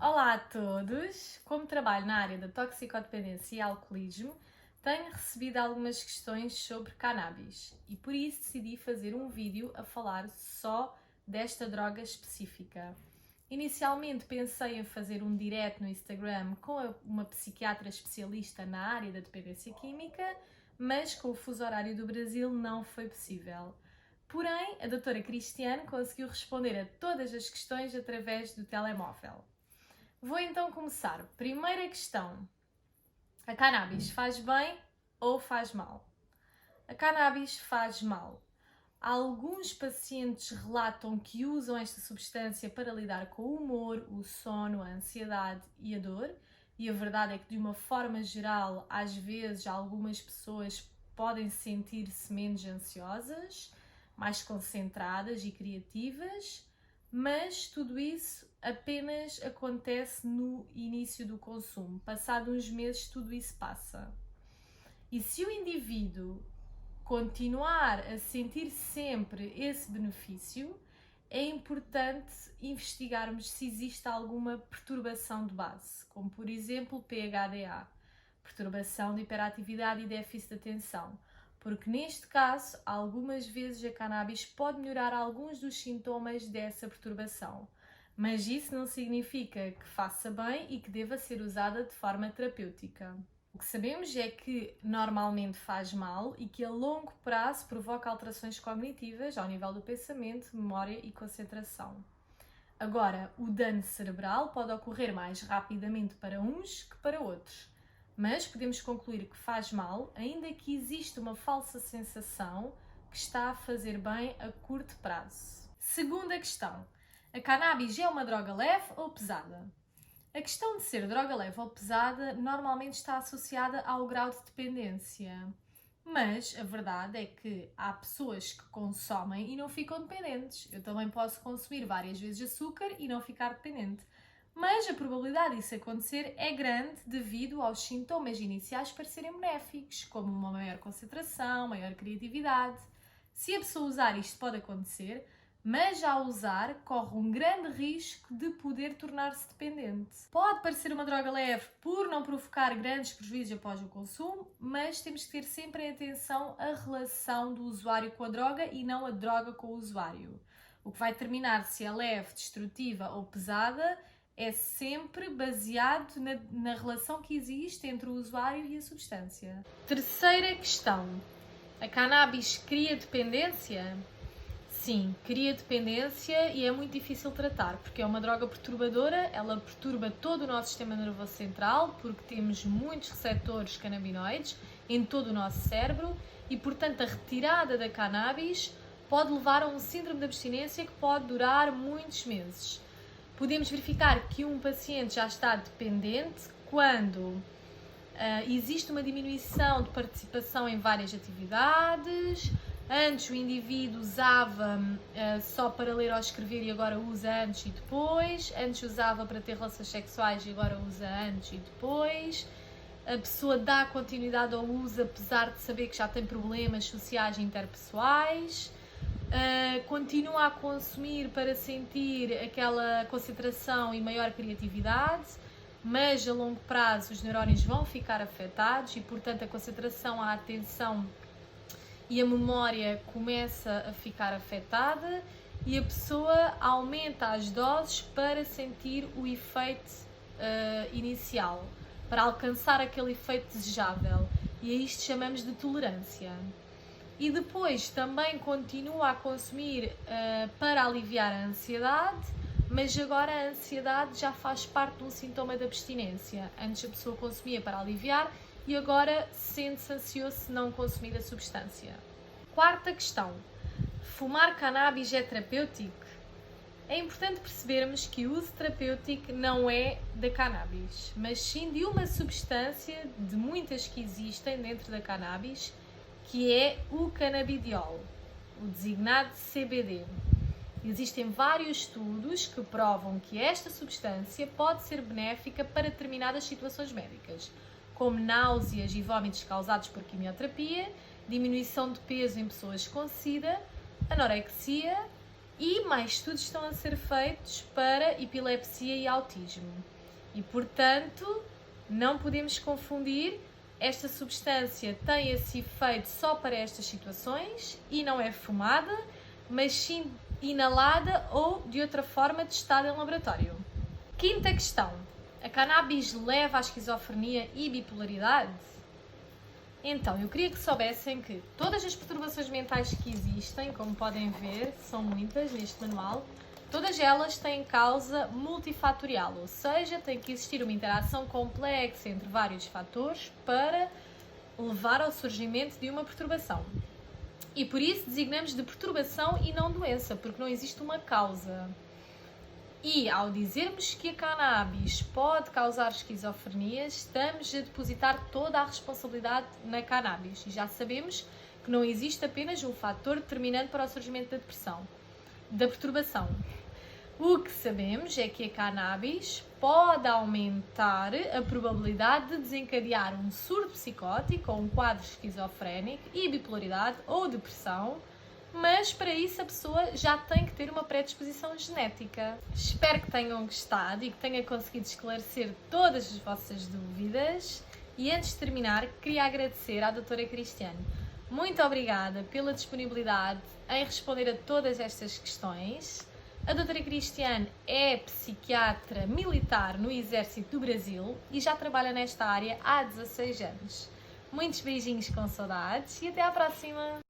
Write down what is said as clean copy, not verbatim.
Olá a todos! Como trabalho na área da toxicodependência e alcoolismo, tenho recebido algumas questões sobre cannabis e por isso decidi fazer um vídeo a falar só desta droga específica. Inicialmente pensei em fazer um direct no Instagram com uma psiquiatra especialista na área da dependência química, mas com o fuso horário do Brasil não foi possível. Porém, a doutora Cristiane conseguiu responder a todas as questões através do telemóvel. Vou então começar. Primeira questão. A cannabis faz bem ou faz mal? A cannabis faz mal. Alguns pacientes relatam que usam esta substância para lidar com o humor, o sono, a ansiedade e a dor. E a verdade é que, de uma forma geral, às vezes algumas pessoas podem sentir-se menos ansiosas, mais concentradas e criativas, mas tudo isso apenas acontece no início do consumo. Passado uns meses, tudo isso passa. E se o indivíduo continuar a sentir sempre esse benefício, é importante investigarmos se existe alguma perturbação de base, como por exemplo PHDA, perturbação de hiperatividade e déficit de atenção, porque neste caso, algumas vezes a cannabis pode melhorar alguns dos sintomas dessa perturbação, mas isso não significa que faça bem e que deva ser usada de forma terapêutica. O que sabemos é que normalmente faz mal e que a longo prazo provoca alterações cognitivas ao nível do pensamento, memória e concentração. Agora, o dano cerebral pode ocorrer mais rapidamente para uns que para outros, mas podemos concluir que faz mal, ainda que existe uma falsa sensação que está a fazer bem a curto prazo. Segunda questão: a cannabis é uma droga leve ou pesada? A questão de ser droga leve ou pesada normalmente está associada ao grau de dependência. Mas a verdade é que há pessoas que consomem e não ficam dependentes. Eu também posso consumir várias vezes açúcar e não ficar dependente. Mas a probabilidade disso acontecer é grande devido aos sintomas iniciais parecerem benéficos, como uma maior concentração, maior criatividade. Se a pessoa usar isto pode acontecer, mas ao usar corre um grande risco de poder tornar-se dependente. Pode parecer uma droga leve por não provocar grandes prejuízos após o consumo, mas temos que ter sempre em atenção a relação do usuário com a droga e não a droga com o usuário. O que vai determinar se é leve, destrutiva ou pesada é sempre baseado na relação que existe entre o usuário e a substância. Terceira questão: a cannabis cria dependência? Sim, cria dependência e é muito difícil tratar, porque é uma droga perturbadora, ela perturba todo o nosso sistema nervoso central, porque temos muitos receptores canabinoides em todo o nosso cérebro e, portanto, a retirada da cannabis pode levar a um síndrome de abstinência que pode durar muitos meses. Podemos verificar que um paciente já está dependente quando existe uma diminuição de participação em várias atividades. Antes o indivíduo usava só para ler ou escrever e agora usa antes e depois. Antes usava para ter relações sexuais e agora usa antes e depois. A pessoa dá continuidade ao uso apesar de saber que já tem problemas sociais e interpessoais. Continua a consumir para sentir aquela concentração e maior criatividade, mas a longo prazo os neurónios vão ficar afetados e, portanto, a concentração, a atenção e a memória começa a ficar afetada e a pessoa aumenta as doses para sentir o efeito inicial, para alcançar aquele efeito desejável, e a isto chamamos de tolerância. E depois também continua a consumir para aliviar a ansiedade, mas agora a ansiedade já faz parte de um sintoma de abstinência. Antes a pessoa consumia para aliviar e agora sente-se ansioso se não consumir a substância. Quarta questão: fumar cannabis é terapêutico? É importante percebermos que o uso terapêutico não é da cannabis, mas sim de uma substância de muitas que existem dentro da cannabis, que é o canabidiol, o designado CBD. Existem vários estudos que provam que esta substância pode ser benéfica para determinadas situações médicas, como náuseas e vômitos causados por quimioterapia, diminuição de peso em pessoas com SIDA, anorexia, E mais estudos estão a ser feitos para epilepsia e autismo. E, portanto, não podemos confundir. Esta substância tem esse efeito só para estas situações e não é fumada, mas sim inalada ou de outra forma testada em laboratório. Quinta questão. A cannabis leva à esquizofrenia e bipolaridade? Então, eu queria que soubessem que todas as perturbações mentais que existem, como podem ver, são muitas neste manual, todas elas têm causa multifatorial, ou seja, tem que existir uma interação complexa entre vários fatores para levar ao surgimento de uma perturbação. E por isso designamos de perturbação e não doença, porque não existe uma causa. E ao dizermos que a cannabis pode causar esquizofrenias, estamos a depositar toda a responsabilidade na cannabis. E já sabemos que não existe apenas um fator determinante para o surgimento da depressão, da perturbação. O que sabemos é que a cannabis pode aumentar a probabilidade de desencadear um surto psicótico ou um quadro esquizofrénico e bipolaridade ou depressão, mas para isso a pessoa já tem que ter uma predisposição genética. Espero que tenham gostado e que tenha conseguido esclarecer todas as vossas dúvidas. E antes de terminar, queria agradecer à doutora Cristiane. Muito obrigada pela disponibilidade em responder a todas estas questões. A doutora Cristiane é psiquiatra militar no Exército do Brasil e já trabalha nesta área há 16 anos. Muitos beijinhos com saudades e até à próxima!